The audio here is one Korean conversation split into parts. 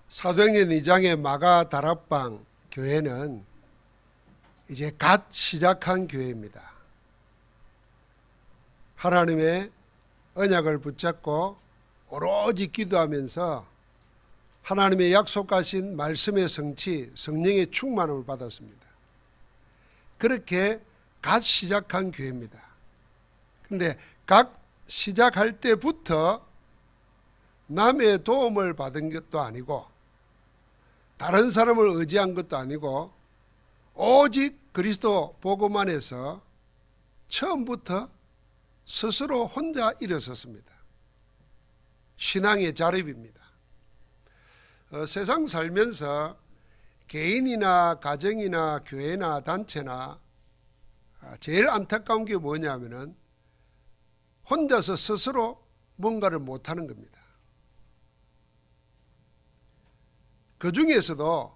사도행전 2장의 마가 다락방 교회는 이제 갓 시작한 교회입니다. 하나님의 언약을 붙잡고 오로지 기도하면서 하나님의 약속하신 말씀의 성취, 성령의 충만함을 받았습니다. 그렇게 갓 시작한 교회입니다. 그런데 갓 시작할 때부터 남의 도움을 받은 것도 아니고 다른 사람을 의지한 것도 아니고 오직 그리스도 복음 안에서 처음부터 스스로 혼자 일어섰습니다. 신앙의 자립입니다. 세상 살면서 개인이나 가정이나 교회나 단체나 제일 안타까운 게 뭐냐면은 혼자서 스스로 뭔가를 못하는 겁니다. 그 중에서도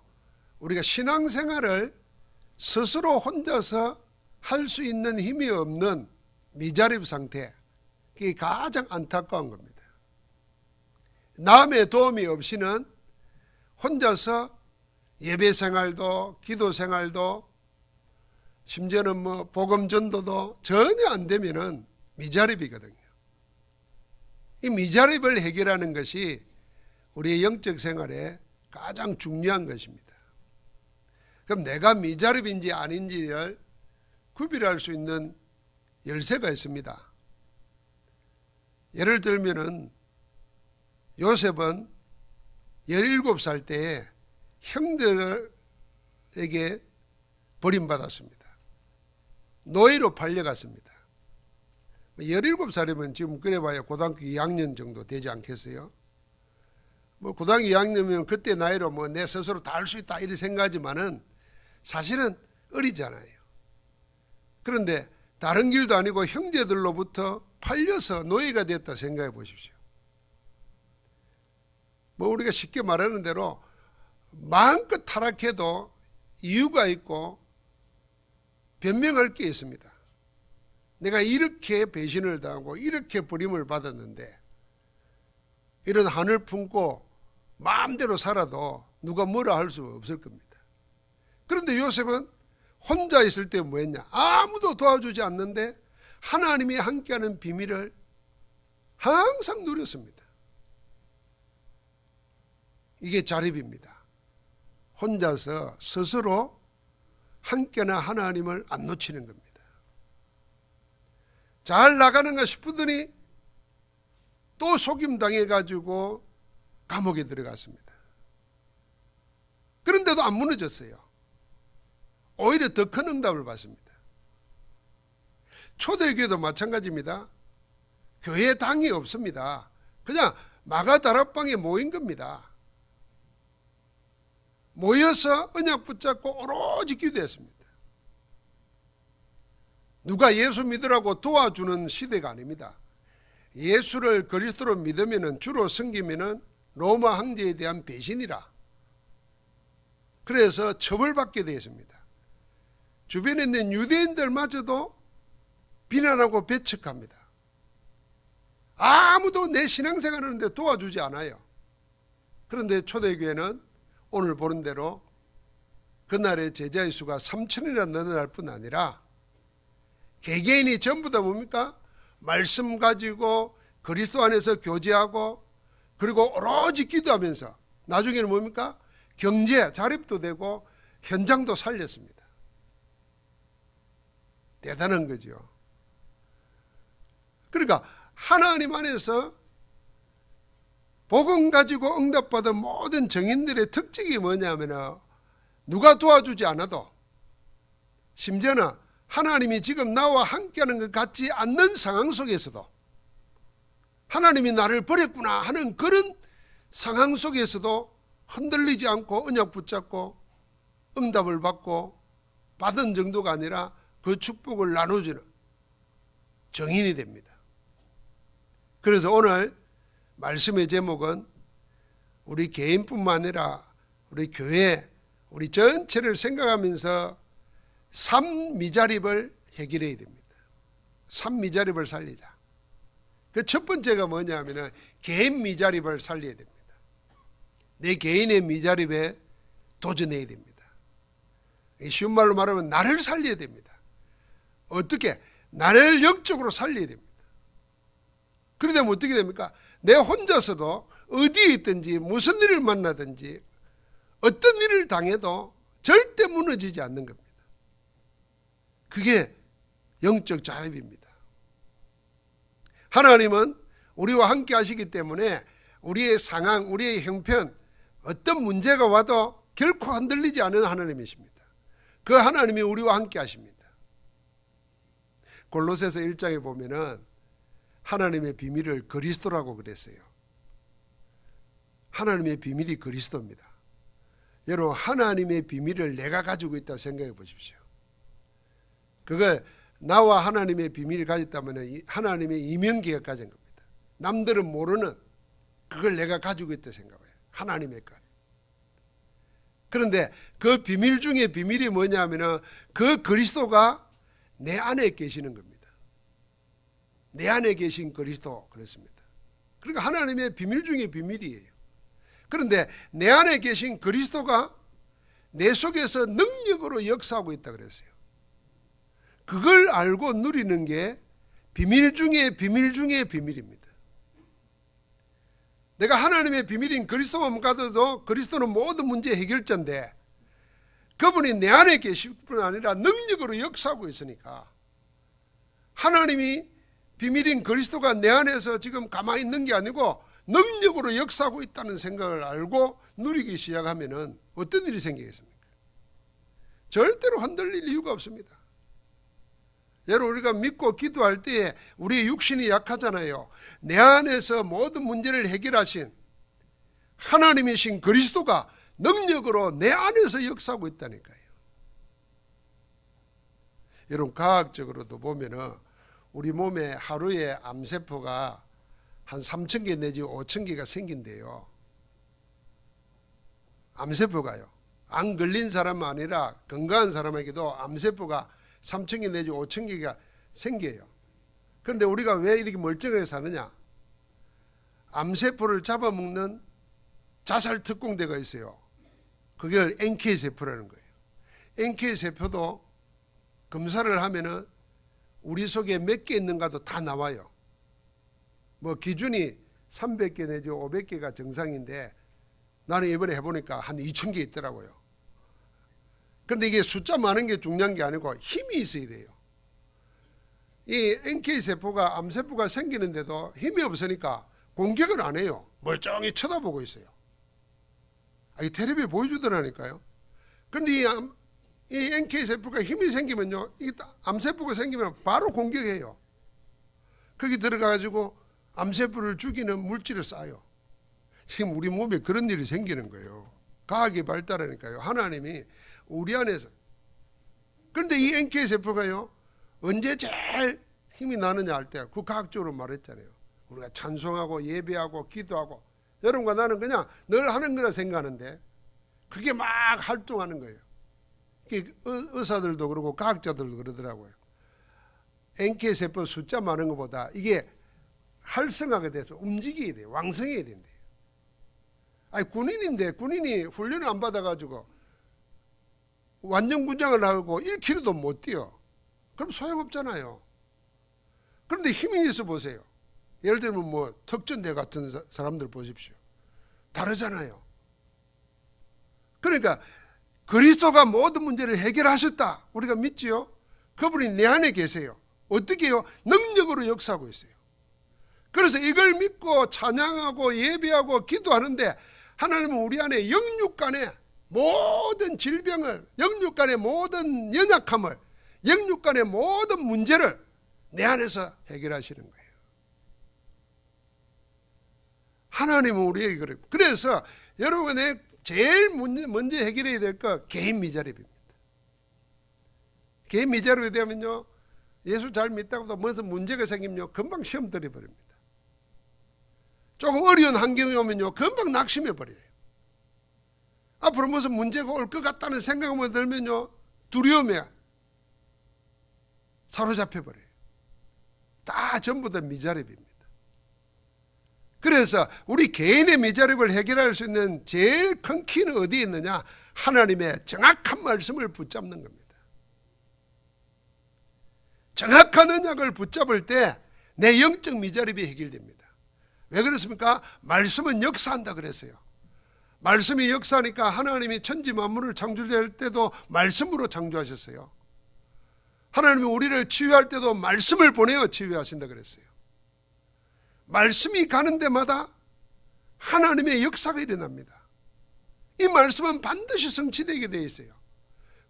우리가 신앙생활을 스스로 혼자서 할 수 있는 힘이 없는 미자립 상태, 그게 가장 안타까운 겁니다. 남의 도움이 없이는 혼자서 예배 생활도 기도 생활도 심지어는 복음 전도도 전혀 안 되면은 미자립이거든요. 이 미자립을 해결하는 것이 우리의 영적 생활에 가장 중요한 것입니다. 그럼 내가 미자립인지 아닌지를 구별할 수 있는 열쇠가 있습니다. 예를 들면은 요셉은 17살 때에 형들에게 버림받았습니다. 노예로 팔려갔습니다. 17살이면 지금 그래봐야 고등학교 2학년 정도 되지 않겠어요? 고등학교 2학년이면 그때 나이로 내 스스로 다 할 수 있다 이렇게 생각하지만은 사실은 어리잖아요. 그런데 다른 길도 아니고 형제들로부터 팔려서 노예가 됐다 생각해 보십시오. 우리가 쉽게 말하는 대로 마음껏 타락해도 이유가 있고 변명할 게 있습니다. 내가 이렇게 배신을 당하고 이렇게 버림을 받았는데 이런 한을 품고 마음대로 살아도 누가 뭐라 할 수 없을 겁니다. 그런데 요셉은 혼자 있을 때 뭐 했냐? 아무도 도와주지 않는데 하나님이 함께하는 비밀을 항상 누렸습니다. 이게 자립입니다. 혼자서 스스로 함께하는 하나님을 안 놓치는 겁니다. 잘 나가는가 싶더니 또 속임당해가지고 감옥에 들어갔습니다. 그런데도 안 무너졌어요. 오히려 더 큰 응답을 받습니다. 초대교회도 마찬가지입니다. 교회 당이 없습니다. 그냥 마가 다락방에 모인 겁니다. 모여서 언약 붙잡고 오로지 기도했습니다. 누가 예수 믿으라고 도와주는 시대가 아닙니다. 예수를 그리스도로 믿으면 주로 섬기면 로마 황제에 대한 배신이라. 그래서 처벌받게 되었습니다. 주변에 있는 유대인들마저도 비난하고 배척합니다. 아무도 내 신앙생활 하는데 도와주지 않아요. 그런데 초대교회는 오늘 보는 대로 그날의 제자의 수가 3,000이나 늘어날 뿐 아니라 개개인이 전부 다 뭡니까? 말씀 가지고 그리스도 안에서 교제하고 그리고 오로지 기도하면서 나중에는 뭡니까? 경제, 자립도 되고 현장도 살렸습니다. 대단한 거죠. 그러니까 하나님 안에서 복음 가지고 응답받은 모든 정인들의 특징이 뭐냐면 누가 도와주지 않아도 심지어는 하나님이 지금 나와 함께하는 것 같지 않는 상황 속에서도 하나님이 나를 버렸구나 하는 그런 상황 속에서도 흔들리지 않고 언약 붙잡고 응답을 받고 받은 정도가 아니라 그 축복을 나눠주는 정인이 됩니다. 그래서 오늘 말씀의 제목은 우리 개인뿐만 아니라 우리 교회, 우리 전체를 생각하면서 삶 미자립을 해결해야 됩니다. 삶 미자립을 살리자. 그 첫 번째가 뭐냐면 개인 미자립을 살려야 됩니다. 내 개인의 미자립에 도전해야 됩니다. 쉬운 말로 말하면 나를 살려야 됩니다. 어떻게? 나를 영적으로 살려야 됩니다. 그러려면 어떻게 됩니까? 내 혼자서도 어디에 있든지 무슨 일을 만나든지 어떤 일을 당해도 절대 무너지지 않는 겁니다. 그게 영적 자립입니다. 하나님은 우리와 함께 하시기 때문에 우리의 상황, 우리의 형편, 어떤 문제가 와도 결코 흔들리지 않은 하나님이십니다. 그 하나님이 우리와 함께 하십니다. 골로새서 1장에 보면은 하나님의 비밀을 그리스도라고 그랬어요. 하나님의 비밀이 그리스도입니다. 여러분, 하나님의 비밀을 내가 가지고 있다고 생각해 보십시오. 그걸 나와 하나님의 비밀을 가졌다면 하나님의 이명기가 가진 겁니다. 남들은 모르는 그걸 내가 가지고 있다고 생각해요. 하나님의 것. 그런데 그 비밀 중에 비밀이 뭐냐면 그 그리스도가 내 안에 계시는 겁니다. 내 안에 계신 그리스도 그렇습니다. 그러니까 하나님의 비밀 중에 비밀이에요. 그런데 내 안에 계신 그리스도가 내 속에서 능력으로 역사하고 있다 그랬어요. 그걸 알고 누리는 게 비밀 중에 비밀 중에 비밀입니다. 내가 하나님의 비밀인 그리스도만 가져도 그리스도는 모든 문제 해결자인데 그분이 내 안에 계실 뿐 아니라 능력으로 역사하고 있으니까 하나님이 비밀인 그리스도가 내 안에서 지금 가만히 있는 게 아니고 능력으로 역사하고 있다는 생각을 알고 누리기 시작하면 어떤 일이 생기겠습니까? 절대로 흔들릴 이유가 없습니다. 여러분, 우리가 믿고 기도할 때에 우리의 육신이 약하잖아요. 내 안에서 모든 문제를 해결하신 하나님이신 그리스도가 능력으로 내 안에서 역사하고 있다니까요. 여러분, 과학적으로도 보면은 우리 몸에 하루에 암세포가 한 3,000개 내지 5,000개가 생긴대요. 암세포가요. 안 걸린 사람은 아니라 건강한 사람에게도 암세포가 3,000개 내지 5,000개가 생겨요. 그런데 우리가 왜 이렇게 멀쩡하게 사느냐? 암세포를 잡아먹는 자살특공대가 있어요. 그걸 NK세포라는 거예요. NK세포도 검사를 하면은 우리 속에 몇 개 있는가도 다 나와요. 뭐 기준이 300개 내지 500개가 정상인데 나는 이번에 해보니까 한 2,000개 있더라고요. 그런데 이게 숫자 많은 게 중요한 게 아니고 힘이 있어야 돼요. 이 NK세포가 암세포가 생기는데도 힘이 없으니까 공격을 안 해요. 멀쩡히 쳐다보고 있어요. 이 텔레비에 보여주더라니까요. 그런데 이 NK세포가 힘이 생기면요, 이 암세포가 생기면 바로 공격해요. 거기 들어가가지고 암세포를 죽이는 물질을 쏴요. 지금 우리 몸에 그런 일이 생기는 거예요. 과학이 발달하니까요. 하나님이 우리 안에서. 그런데 이 NK세포가요, 언제 제일 힘이 나느냐 할 때 그 과학적으로 말했잖아요. 우리가 찬송하고 예배하고 기도하고 여러분과 나는 그냥 늘 하는 거라 생각하는데 그게 막 활동하는 거예요. 의사들도 그러고 과학자들도 그러더라고요. NK세포 숫자 많은 것보다 이게 활성화가 돼서 움직여야 돼요. 왕성해야 된대요. 아니, 군인인데 군인이 훈련을 안 받아가지고 완전 군장을 하고 1km도 못 뛰어. 그럼 소용없잖아요. 그런데 힘이 있어 보세요. 예를 들면 뭐 특전대 같은 사람들 보십시오. 다르잖아요. 그러니까 그리스도가 모든 문제를 해결하셨다. 우리가 믿지요? 그분이 내 안에 계세요. 어떻게 해요? 능력으로 역사하고 있어요. 그래서 이걸 믿고 찬양하고 예배하고 기도하는데 하나님은 우리 안에 영육간의 모든 질병을, 영육간의 모든 연약함을, 영육간의 모든 문제를 내 안에서 해결하시는 거예요. 하나님은 우리에게 그래요. 그래서 여러분의 제일 먼저 해결해야 될 거 개인 미자립입니다. 개인 미자립이 되면요, 예수 잘 믿다고도 무슨 문제가 생기면요, 금방 시험 들어버립니다. 조금 어려운 환경이 오면요, 금방 낙심해 버려요. 앞으로 무슨 문제가 올 것 같다는 생각만 들면요, 두려움에 사로잡혀 버려요. 다 전부 다 미자립입니다. 그래서 우리 개인의 미자립을 해결할 수 있는 제일 큰 키는 어디에 있느냐? 하나님의 정확한 말씀을 붙잡는 겁니다. 정확한 언약을 붙잡을 때 내 영적 미자립이 해결됩니다. 왜 그렇습니까? 말씀은 역사한다 그랬어요. 말씀이 역사하니까 하나님이 천지 만물을 창조할 때도 말씀으로 창조하셨어요. 하나님이 우리를 치유할 때도 말씀을 보내어 치유하신다 그랬어요. 말씀이 가는 데마다 하나님의 역사가 일어납니다. 이 말씀은 반드시 성취되게 되어 있어요.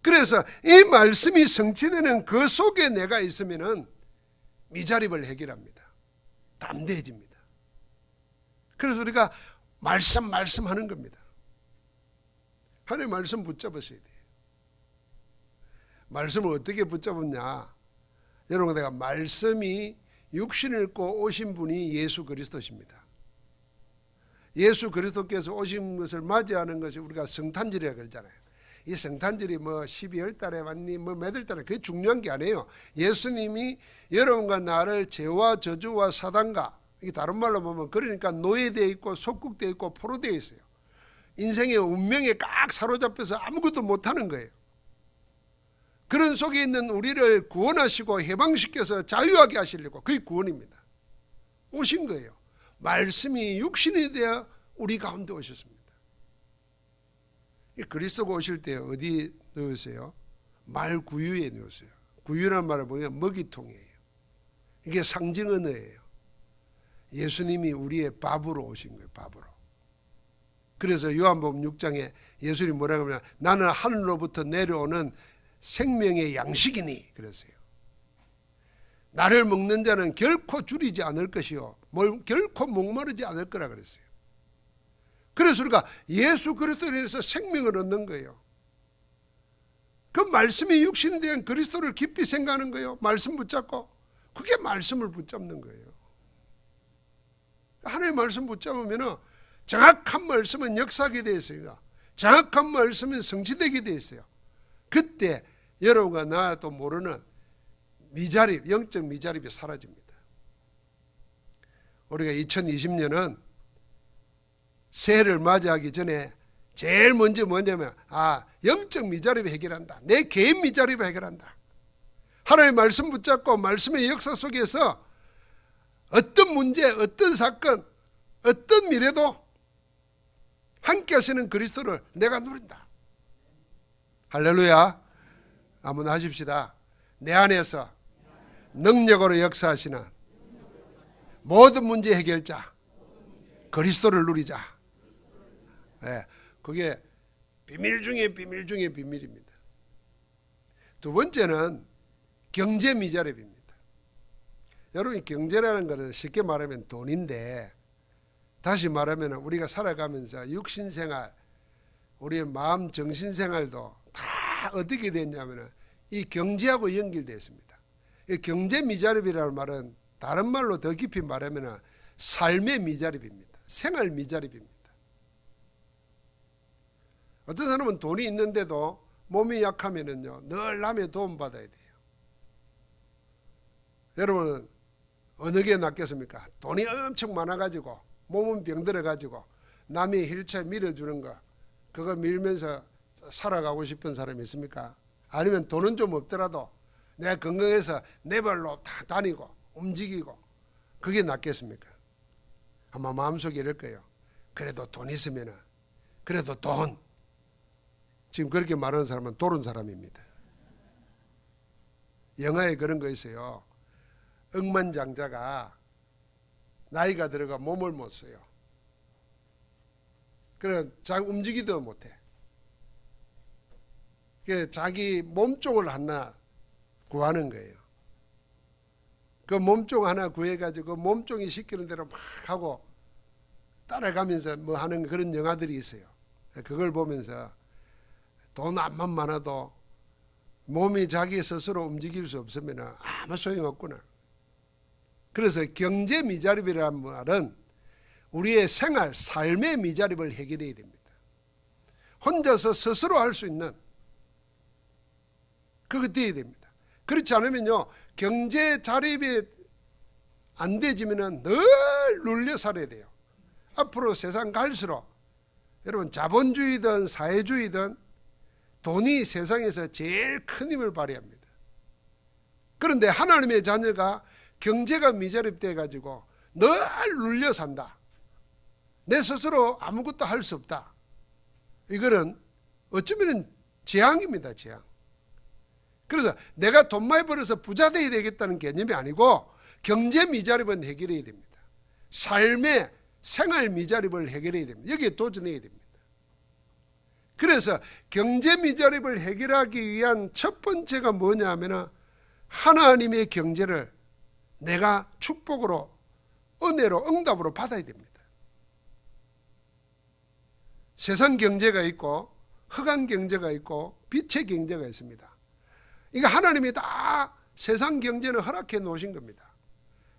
그래서 이 말씀이 성취되는 그 속에 내가 있으면은 미자립을 해결합니다. 담대해집니다. 그래서 우리가 말씀하는 겁니다. 하나님의 말씀 붙잡으셔야 돼요. 말씀을 어떻게 붙잡았냐? 여러분, 내가 말씀이 육신을 입고 오신 분이 예수 그리스도십니다. 예수 그리스도께서 오신 것을 맞이하는 것이 우리가 성탄절이라고 그러잖아요. 이 성탄절이 뭐 12월 달에 왔니 뭐 몇월 달에 그게 중요한 게 아니에요. 예수님이 여러분과 나를 죄와 저주와 사단과, 이게 다른 말로 보면 그러니까 노예되어 있고 속국되어 있고 포로되어 있어요. 인생의 운명에 꽉 사로잡혀서 아무것도 못하는 거예요. 그런 속에 있는 우리를 구원하시고 해방시켜서 자유하게 하시려고, 그게 구원입니다. 오신 거예요. 말씀이 육신이 되어 우리 가운데 오셨습니다. 그리스도가 오실 때 어디 넣으세요? 말 구유에 넣으세요. 구유란 말을 보면 먹이통이에요. 이게 상징 언어예요. 예수님이 우리의 밥으로 오신 거예요. 밥으로. 그래서 요한복음 6장에 예수님이 뭐라고 하냐면 나는 하늘로부터 내려오는 생명의 양식이니 그랬어요. 나를 먹는 자는 결코 줄이지 않을 것이요 결코 목마르지 않을 거라 그랬어요. 그래서 우리가 예수 그리스도로 인해서 생명을 얻는 거예요. 그 말씀이 육신에 대한 그리스도를 깊이 생각하는 거예요. 말씀 붙잡고, 그게 말씀을 붙잡는 거예요. 하나님의 말씀 붙잡으면 정확한 말씀은 역사하게 되어 있습니다. 정확한 말씀은 성취되게 되어 있어요. 그때 여러분과 나도 모르는 미자립, 영적 미자립이 사라집니다. 우리가 2020년은 새해를 맞이하기 전에 제일 먼저 뭐냐면 영적 미자립을 해결한다. 내 개인 미자립을 해결한다. 하나님의 말씀 붙잡고 말씀의 역사 속에서 어떤 문제, 어떤 사건, 어떤 미래도 함께 하시는 그리스도를 내가 누린다. 할렐루야. 한번 하십시다. 내 안에서 능력으로 역사하시는 모든 문제 해결자 그리스도를 누리자. 네, 그게 비밀 중에 비밀 중에 비밀입니다. 두 번째는 경제 미자립입니다. 여러분, 경제라는 것은 쉽게 말하면 돈인데, 다시 말하면 우리가 살아가면서 육신생활, 우리의 마음 정신생활도 다 어떻게 됐냐면 이 경제하고 연결되어 있습니다. 이 경제 미자립이라는 말은 다른 말로 더 깊이 말하면 삶의 미자립입니다. 생활 미자립입니다. 어떤 사람은 돈이 있는데도 몸이 약하면은요 늘 남의 도움 받아야 돼요. 여러분은 어느 게 낫겠습니까? 돈이 엄청 많아가지고 몸은 병들어가지고 남이 휠체어 밀어주는 거 그거 밀면서 살아가고 싶은 사람이 있습니까? 아니면 돈은 좀 없더라도 내가 건강해서 내 발로 다 다니고 움직이고 그게 낫겠습니까? 아마 마음속에 이럴 거예요. 그래도 돈 있으면은, 그래도 돈. 지금 그렇게 말하는 사람은 도른 사람입니다. 영화에 그런 거 있어요. 억만장자가 나이가 들어가 몸을 못 써요. 그래 자기 움직이도 못해. 자기 몸종을 하나 구하는 거예요. 그 몸종 하나 구해가지고 몸종이 시키는 대로 막 하고 따라가면서 뭐 하는 그런 영화들이 있어요. 그걸 보면서 돈 암만 많아도 몸이 자기 스스로 움직일 수 없으면 아무 소용없구나. 그래서 경제 미자립이라는 말은 우리의 생활, 삶의 미자립을 해결해야 됩니다. 혼자서 스스로 할 수 있는 그거 돼야 됩니다. 그렇지 않으면요 경제 자립이 안 되지면은 늘 눌려 살아야 돼요. 앞으로 세상 갈수록 여러분 자본주의든 사회주의든 돈이 세상에서 제일 큰 힘을 발휘합니다. 그런데 하나님의 자녀가 경제가 미자립돼 가지고 늘 눌려 산다. 내 스스로 아무것도 할 수 없다. 이거는 어쩌면 재앙입니다. 재앙. 그래서 내가 돈 많이 벌어서 부자 되어야 되겠다는 개념이 아니고 경제 미자립은 해결해야 됩니다. 삶의 생활 미자립을 해결해야 됩니다. 여기에 도전해야 됩니다. 그래서 경제 미자립을 해결하기 위한 첫 번째가 뭐냐 하면 하나님의 경제를 내가 축복으로 은혜로 응답으로 받아야 됩니다. 세상 경제가 있고 흑암 경제가 있고 빛의 경제가 있습니다. 이거 하나님이 다 세상 경제는 허락해 놓으신 겁니다.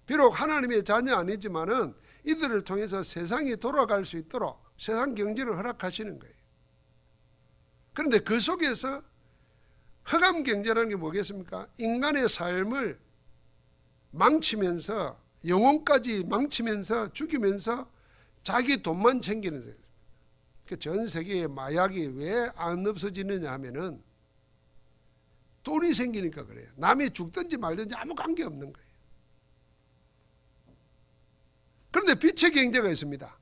비록 하나님의 자녀 아니지만은 이들을 통해서 세상이 돌아갈 수 있도록 세상 경제를 허락하시는 거예요. 그런데 그 속에서 흑암 경제라는 게 뭐겠습니까? 인간의 삶을 망치면서 영혼까지 망치면서 죽이면서 자기 돈만 챙기는 거예요. 전 세계의 마약이 왜 안 없어지느냐 하면은 돈이 생기니까 그래요. 남이 죽든지 말든지 아무 관계 없는 거예요. 그런데 빛의 경제가 있습니다.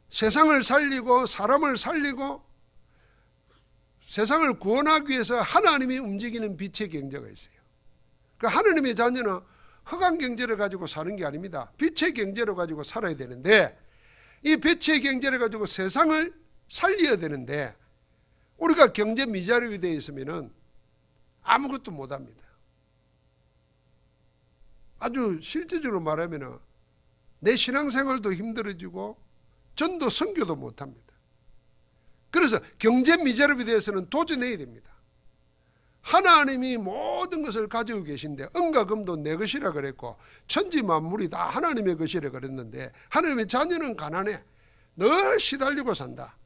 세상을 살리고 사람을 살리고 세상을 구원하기 위해서 하나님이 움직이는 빛의 경제가 있어요. 그러니까 하나님의 자녀는 흑암 경제를 가지고 사는 게 아닙니다. 빛의 경제를 가지고 살아야 되는데 이 빛의 경제를 가지고 세상을 살려야 되는데 우리가 경제 미자립이 되어 있으면 아무것도 못합니다. 아주 실질적으로 말하면 내 신앙생활도 힘들어지고 전도 선교도 못합니다. 그래서 경제 미자립에 대해서는 도전해야 됩니다. 하나님이 모든 것을 가지고 계신데 은과 금도 내 것이라 그랬고 천지 만물이 다 하나님의 것이라 그랬는데 하나님의 자녀는 가난해 늘 시달리고 산다.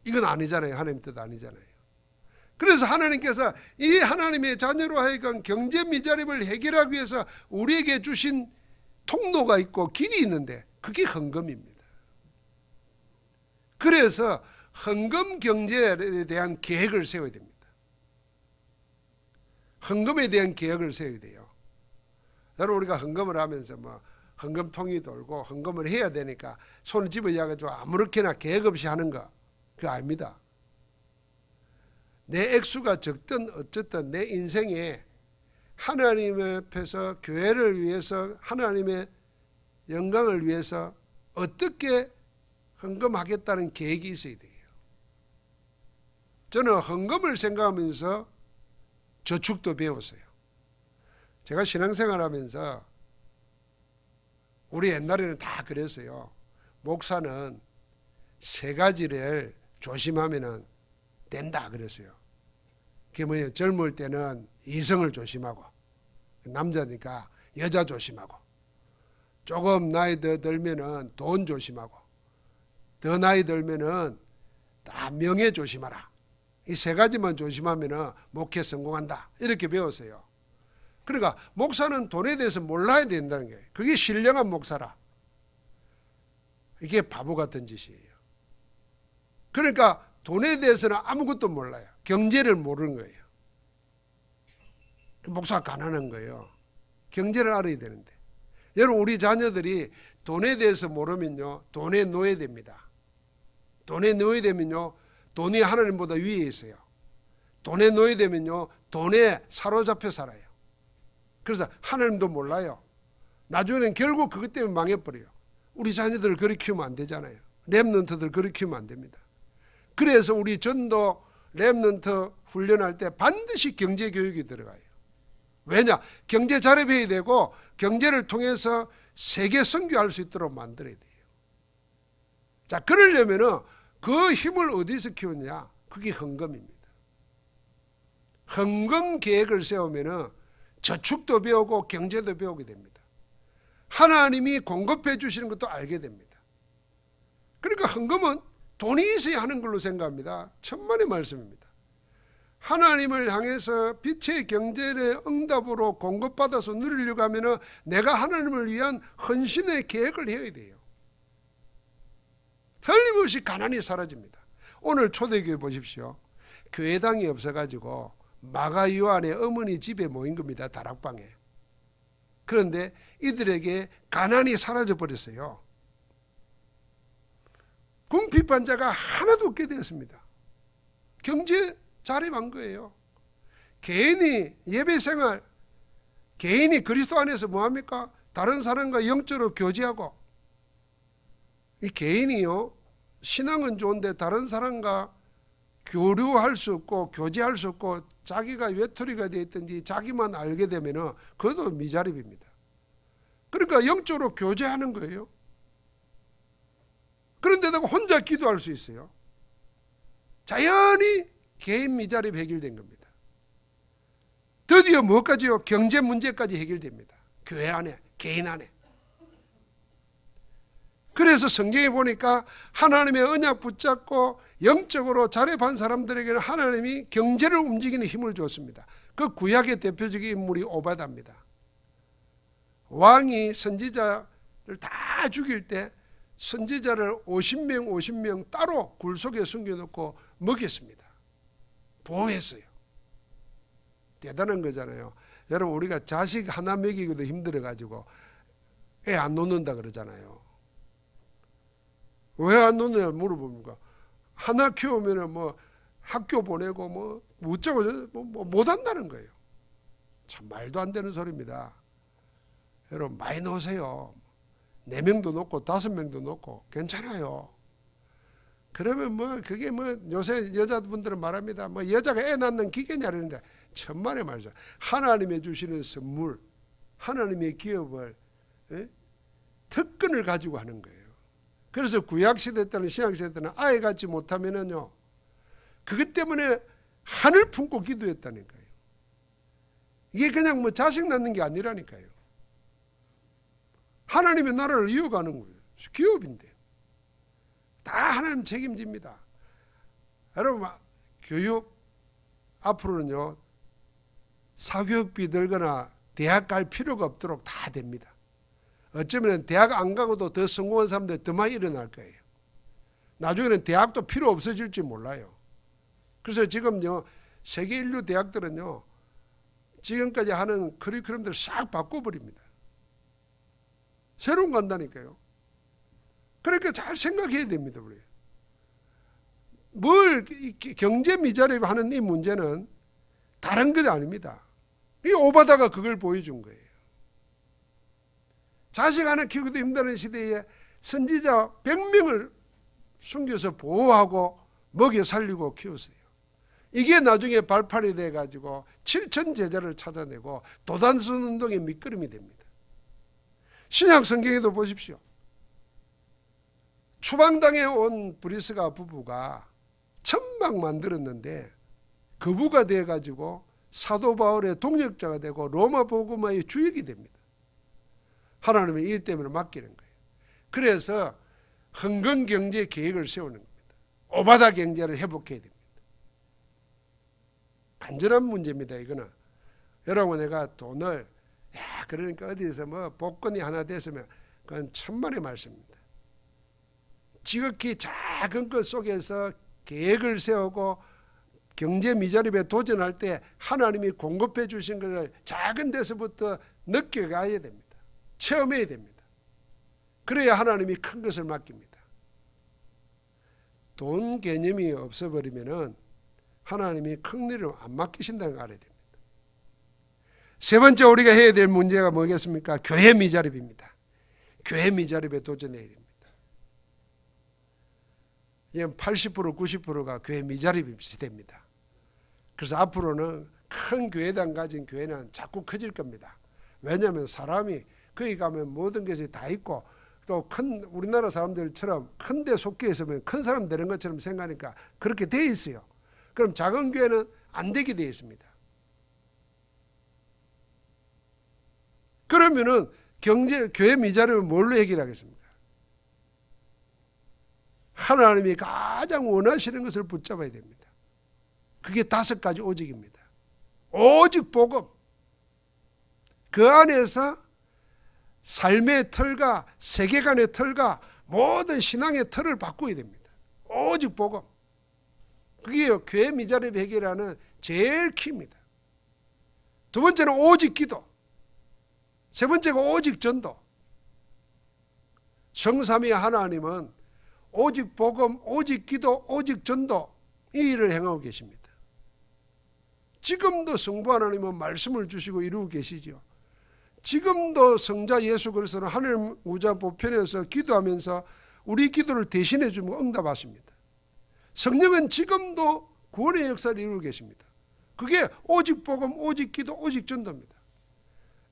이건 아니잖아요. 하나님 뜻 아니잖아요. 그래서 하나님께서 이 하나님의 자녀로 하여금 경제 미자립을 해결하기 위해서 우리에게 주신 통로가 있고 길이 있는데 그게 헌금입니다. 그래서 헌금 경제에 대한 계획을 세워야 됩니다. 헌금에 대한 계획을 세워야 돼요. 여러분 우리가 헌금을 하면서 뭐 헌금통이 돌고 헌금을 해야 되니까 손을 집어야가지고 아무렇게나 계획 없이 하는 거 그거 아닙니다. 내 액수가 적든 어쨌든 내 인생에 하나님 앞에서 교회를 위해서 하나님의 영광을 위해서 어떻게 헌금하겠다는 계획이 있어야 돼요. 저는 헌금을 생각하면서 저축도 배웠어요. 제가 신앙생활 하면서 우리 옛날에는 다 그랬어요. 목사는 세 가지를 조심하면 된다 그랬어요. 그게 뭐예요? 젊을 때는 이성을 조심하고 남자니까 여자 조심하고 조금 나이 더 들면은 돈 조심하고 더 나이 들면은 다 명예 조심하라. 이 세 가지만 조심하면은 목회 성공한다. 이렇게 배웠어요. 그러니까 목사는 돈에 대해서 몰라야 된다는 거예요. 그게 신령한 목사라. 이게 바보 같은 짓이에요. 그러니까 돈에 대해서는 아무것도 몰라요. 경제를 모르는 거예요. 목사가 가난한 거예요. 경제를 알아야 되는데. 여러분 우리 자녀들이 돈에 대해서 모르면요. 돈에 놓여야 됩니다. 돈에 놓여야 되면요. 돈이 하나님보다 위에 있어요. 돈에 놓여야 되면요. 돈에 사로잡혀 살아요. 그래서 하나님도 몰라요. 나중에는 결국 그것 때문에 망해버려요. 우리 자녀들을 그렇게 키우면 안 되잖아요. 렘넌트들 그렇게 키우면 안 됩니다. 그래서 우리 전도 렘넌트 훈련할 때 반드시 경제교육이 들어가요. 왜냐? 경제 자립해야 되고 경제를 통해서 세계 선교할 수 있도록 만들어야 돼요. 자, 그러려면은 그 힘을 어디서 키우냐? 그게 헌금입니다. 헌금 계획을 세우면은 저축도 배우고 경제도 배우게 됩니다. 하나님이 공급해 주시는 것도 알게 됩니다. 그러니까 헌금은 돈이 있어야 하는 걸로 생각합니다. 천만의 말씀입니다. 하나님을 향해서 빛의 경제의 응답으로 공급받아서 누리려고 하면 내가 하나님을 위한 헌신의 계획을 해야 돼요. 틀림없이 가난이 사라집니다. 오늘 초대교회 보십시오. 교회당이 없어가지고 마가 요한의 어머니 집에 모인 겁니다. 다락방에. 그런데 이들에게 가난이 사라져 버렸어요. 궁핍환자가 하나도 없게 되었습니다. 경제 자립한 거예요. 개인이 예배생활, 개인이 그리스도 안에서 뭐합니까? 다른 사람과 영적으로 교제하고, 이 개인이요, 신앙은 좋은데 다른 사람과 교류할 수 없고 교제할 수 없고 자기가 외톨이가 되어 있든지 자기만 알게 되면 그것도 미자립입니다. 그러니까 영적으로 교제하는 거예요. 그런데다가 혼자 기도할 수 있어요. 자연히 개인 미자립 해결된 겁니다. 드디어 뭐까지요? 경제 문제까지 해결됩니다. 교회 안에, 개인 안에. 그래서 성경에 보니까 하나님의 언약 붙잡고 영적으로 자립한 사람들에게는 하나님이 경제를 움직이는 힘을 줬습니다. 그 구약의 대표적인 인물이 오바다입니다. 왕이 선지자를 다 죽일 때 선지자를 50명 따로 굴 속에 숨겨놓고 먹였습니다. 보호했어요. 대단한 거잖아요. 여러분, 우리가 자식 하나 먹이기도 힘들어가지고 애 안 놓는다 그러잖아요. 왜 안 놓느냐 물어봅니까? 하나 키우면 뭐 학교 보내고 뭐 어쩌고 못 한다는 거예요. 참 말도 안 되는 소리입니다. 여러분, 많이 놓으세요. 4명도 놓고 5명도 놓고 괜찮아요. 그러면 뭐 그게 뭐 요새 여자분들은 말합니다. 뭐 여자가 애 낳는 기계냐 그러는데 천만의 말이죠. 하나님의 주시는 선물, 하나님의 기업을 특권을 가지고 하는 거예요. 그래서 구약시대 때는 신약시대 때는 아이 갖지 못하면은요, 그것 때문에 하늘 품고 기도했다는 거예요. 이게 그냥 뭐 자식 낳는 게 아니라니까요. 하나님의 나라를 이어가는 거예요. 기업인데 다 하나님 책임집니다. 여러분, 교육 앞으로는요, 사교육비 들거나 대학 갈 필요가 없도록 다 됩니다. 어쩌면 대학 안 가고도 더 성공한 사람들이 더 많이 일어날 거예요. 나중에는 대학도 필요 없어질지 몰라요. 그래서 지금요, 세계 인류 대학들은요, 지금까지 하는 커리큘럼들을 싹 바꿔버립니다. 새로운 거 한다니까요. 그러니까 잘 생각해야 됩니다. 우리. 뭘 경제 미자립 하는 이 문제는 다른 게 아닙니다. 이 오바다가 그걸 보여준 거예요. 자식 하나 키우기도 힘든 시대에 선지자 100명을 숨겨서 보호하고 먹여 살리고 키웠어요. 이게 나중에 발판이 돼가지고 7천 제자를 찾아내고 도단순 운동의 밑거름이 됩니다. 신약 성경에도 보십시오. 추방당에 온 브리스가 부부가 천막 만들었는데 거부가 돼가지고 사도 바울의 동역자가 되고 로마 복음화의 주역이 됩니다. 하나님의 일 때문에 맡기는 거예요. 그래서 흥건경제 계획을 세우는 겁니다. 오바다 경제를 회복해야 됩니다. 간절한 문제입니다. 이거는. 여러분, 내가 돈을 그러니까 어디서 뭐 복권이 하나 됐으면 그건 천만의 말씀입니다. 지극히 작은 것 속에서 계획을 세우고 경제 미자립에 도전할 때 하나님이 공급해 주신 것을 작은 데서부터 느껴가야 됩니다. 체험해야 됩니다. 그래야 하나님이 큰 것을 맡깁니다. 돈 개념이 없어버리면은 하나님이 큰 일을 안 맡기신다는 걸 알아야 됩니다. 세 번째 우리가 해야 될 문제가 뭐겠습니까? 교회 미자립입니다. 교회 미자립에 도전해야 됩니다. 이건 80% 90%가 교회 미자립 시대입니다. 그래서 앞으로는 큰 교회당 가진 교회는 자꾸 커질 겁니다. 왜냐하면 사람이 거기 가면 모든 것이 다 있고 또 큰 우리나라 사람들처럼 큰 데 속해 있으면 큰 사람 되는 것처럼 생각하니까 그렇게 돼 있어요. 그럼 작은 교회는 안 되게 돼 있습니다. 그러면은 교회 미자립은 뭘로 해결하겠습니까? 하나님이 가장 원하시는 것을 붙잡아야 됩니다. 그게 5가지 오직입니다. 오직 복음. 그 안에서 삶의 틀과 세계관의 틀과 모든 신앙의 틀을 바꾸어야 됩니다. 오직 복음. 그게 교회 미자립 회개라는 제일 키입니다. 두 번째는 오직 기도. 세 번째가 오직 전도. 성삼위 하나님은 오직 복음, 오직 기도, 오직 전도 이 일을 행하고 계십니다. 지금도 성부 하나님은 말씀을 주시고 이루고 계시죠. 지금도 성자 예수 그리스도는 하늘 우자 보편에서 기도하면서 우리 기도를 대신해 주면 응답하십니다. 성령은 지금도 구원의 역사를 이루고 계십니다. 그게 오직 복음, 오직 기도, 오직 전도입니다.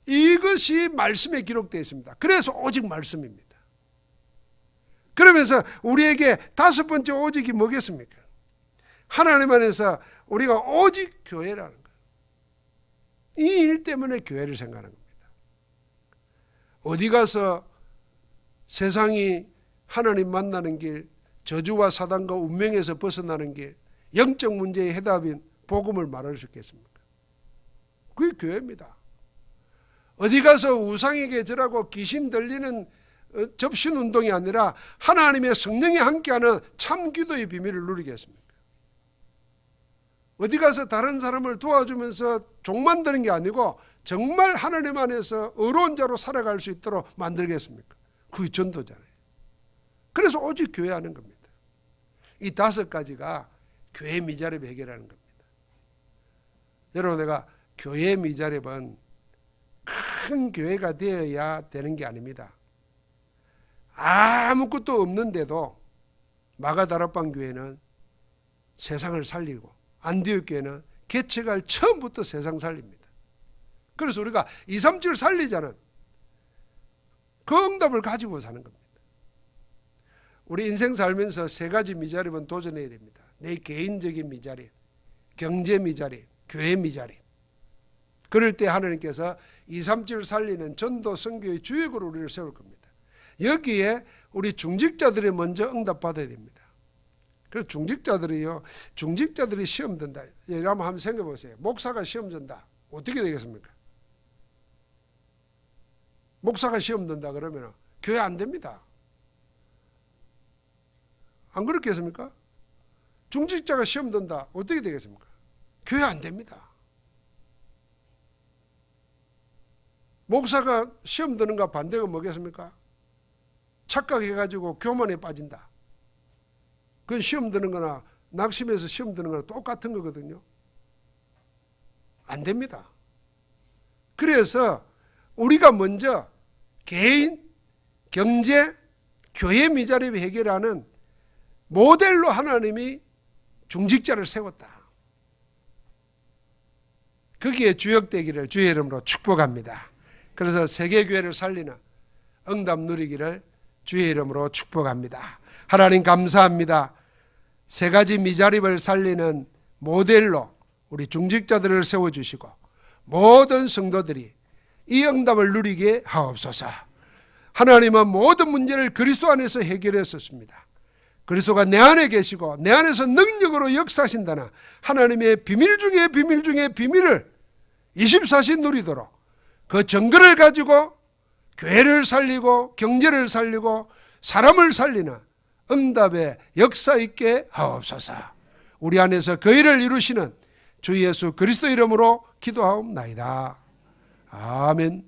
이것이 말씀에 기록되어 있습니다. 그래서 오직 말씀입니다. 그러면서 우리에게 다섯 번째 오직이 뭐겠습니까? 하나님 안에서 우리가 오직 교회라는 거예요. 이 일 때문에 교회를 생각하는 겁니다. 어디 가서 세상이 하나님 만나는 길, 저주와 사단과 운명에서 벗어나는 길, 영적 문제의 해답인 복음을 말할 수 있겠습니까? 그게 교회입니다. 어디 가서 우상에게 절하고 귀신 들리는 접신 운동이 아니라 하나님의 성령이 함께하는 참 기도의 비밀을 누리겠습니까? 어디 가서 다른 사람을 도와주면서 종 만드는 게 아니고 정말 하나님 안에서 의로운 자로 살아갈 수 있도록 만들겠습니까? 그게 전도잖아요. 그래서 오직 교회하는 겁니다. 이 다섯 가지가 교회 미자립 해결하는 겁니다. 여러분, 내가 교회 미자립은 큰 교회가 되어야 되는 게 아닙니다. 아무것도 없는데도 마가다락방 교회는 세상을 살리고 안디옥 교회는 개척할 처음부터 세상 살립니다. 그래서 우리가 2, 3절 살리자는 그 응답을 가지고 사는 겁니다. 우리 인생 살면서 세 가지 미자립은 도전해야 됩니다. 내 개인적인 미자립, 경제 미자립, 교회 미자립. 그럴 때 하나님께서 2, 3절 살리는 전도 선교의 주역으로 우리를 세울 겁니다. 여기에 우리 중직자들이 먼저 응답받아야 됩니다. 그래서 중직자들이 시험 든다. 여러분 한번 생각해 보세요. 목사가 시험 든다. 어떻게 되겠습니까? 목사가 시험 든다 그러면 교회 안 됩니다. 안 그렇겠습니까? 중직자가 시험 든다. 어떻게 되겠습니까? 교회 안 됩니다. 목사가 시험 드는 거 반대가 뭐겠습니까? 착각해가지고 교만에 빠진다. 그건 시험 드는 거나 낙심해서 시험 드는 거나 똑같은 거거든요. 안 됩니다. 그래서 우리가 먼저 개인, 경제, 교회 미자립 해결하는 모델로 하나님이 중직자를 세웠다. 거기에 주역되기를 주의 이름으로 축복합니다. 그래서 세계교회를 살리는 응답 누리기를 주의 이름으로 축복합니다. 하나님 감사합니다. 세 가지 미자립을 살리는 모델로 우리 중직자들을 세워주시고 모든 성도들이 이 응답을 누리게 하옵소서. 하나님은 모든 문제를 그리스도 안에서 해결했었습니다. 그리스도가 내 안에 계시고 내 안에서 능력으로 역사하신다는 하나님의 비밀 중에 비밀 중에 비밀을 24시 누리도록 그 증거를 가지고 교회를 살리고 경제를 살리고 사람을 살리는 응답의 역사 있게 하옵소서. 우리 안에서 그 일을 이루시는 주 예수 그리스도 이름으로 기도하옵나이다. 아멘.